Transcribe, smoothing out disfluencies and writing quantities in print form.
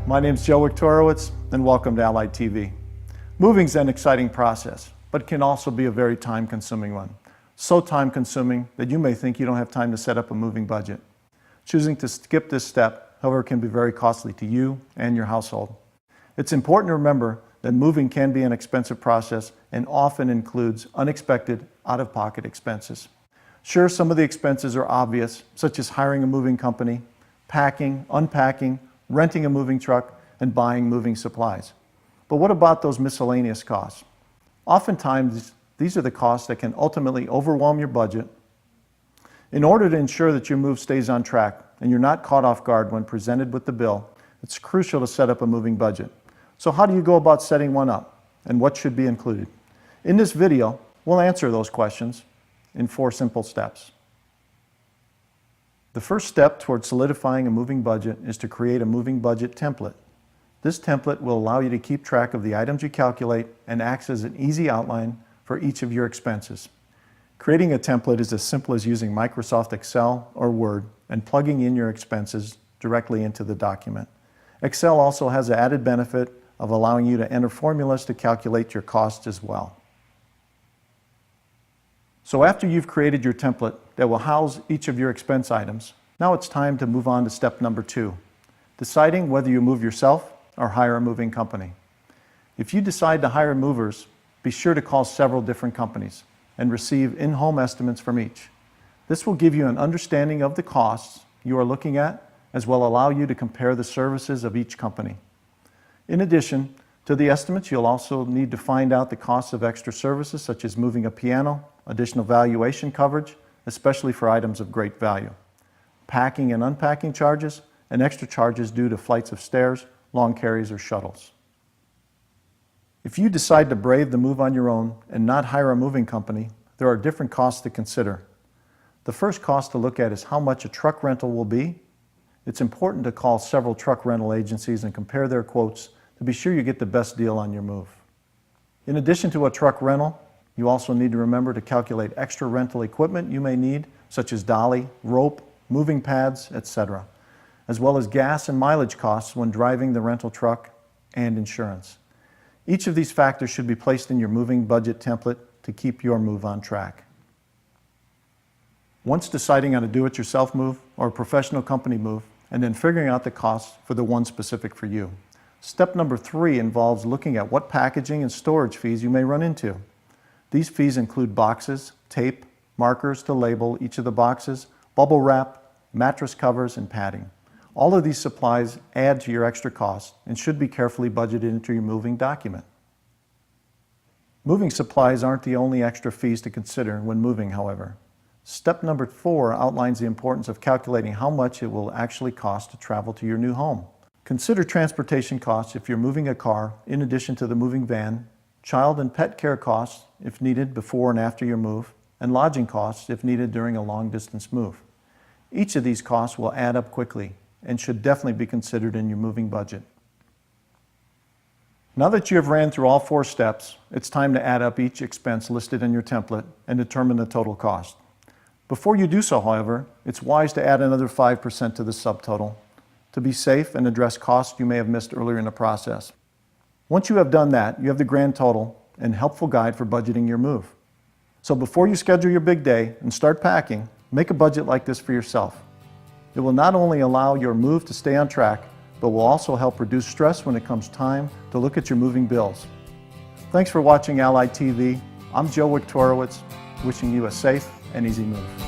My name is Joe Wiktorowicz, and welcome to Allied TV. Moving is an exciting process, but can also be a very time-consuming one. So time-consuming that you may think you don't have time to set up a moving budget. Choosing to skip this step, however, can be very costly to you and your household. It's important to remember that moving can be an expensive process and often includes unexpected, out-of-pocket expenses. Sure, some of the expenses are obvious, such as hiring a moving company, packing, unpacking, renting a moving truck, and buying moving supplies. But what about those miscellaneous costs? Oftentimes, these are the costs that can ultimately overwhelm your budget. In order to ensure that your move stays on track and you're not caught off guard when presented with the bill, it's crucial to set up a moving budget. So how do you go about setting one up, and what should be included? In this video, we'll answer those questions in 4 simple steps. The first step towards solidifying a moving budget is to create a moving budget template. This template will allow you to keep track of the items you calculate and acts as an easy outline for each of your expenses. Creating a template is as simple as using Microsoft Excel or Word and plugging in your expenses directly into the document. Excel also has the added benefit of allowing you to enter formulas to calculate your costs as well. So after you've created your template that will house each of your expense items, now it's time to move on to step number 2, deciding whether you move yourself or hire a moving company. If you decide to hire movers, be sure to call several different companies and receive in-home estimates from each. This will give you an understanding of the costs you are looking at, as well as allow you to compare the services of each company. In addition to the estimates, you'll also need to find out the costs of extra services such as moving a piano, additional valuation coverage, especially for items of great value, packing and unpacking charges, and extra charges due to flights of stairs, long carries, or shuttles. If you decide to brave the move on your own and not hire a moving company, there are different costs to consider. The first cost to look at is how much a truck rental will be. It's important to call several truck rental agencies and compare their quotes to be sure you get the best deal on your move. In addition to a truck rental, you also need to remember to calculate extra rental equipment you may need, such as dolly, rope, moving pads, etc., as well as gas and mileage costs when driving the rental truck and insurance. Each of these factors should be placed in your moving budget template to keep your move on track. Once deciding on a do-it-yourself move or a professional company move, and then figuring out the costs for the one specific for you. Step number 3 involves looking at what packaging and storage fees you may run into. These fees include boxes, tape, markers to label each of the boxes, bubble wrap, mattress covers, and padding. All of these supplies add to your extra costs and should be carefully budgeted into your moving document. Moving supplies aren't the only extra fees to consider when moving, however. Step number 4 outlines the importance of calculating how much it will actually cost to travel to your new home. Consider transportation costs if you're moving a car, in addition to the moving van, child and pet care costs if needed before and after your move, and lodging costs if needed during a long-distance move. Each of these costs will add up quickly and should definitely be considered in your moving budget. Now that you have ran through all 4 steps, it's time to add up each expense listed in your template and determine the total cost. Before you do so, however, it's wise to add another 5% to the subtotal to be safe and address costs you may have missed earlier in the process. Once you have done that, you have the grand total and helpful guide for budgeting your move. So before you schedule your big day and start packing, make a budget like this for yourself. It will not only allow your move to stay on track, but will also help reduce stress when it comes time to look at your moving bills. Thanks for watching Allied TV. I'm Joe Wiktorowicz, wishing you a safe and easy move.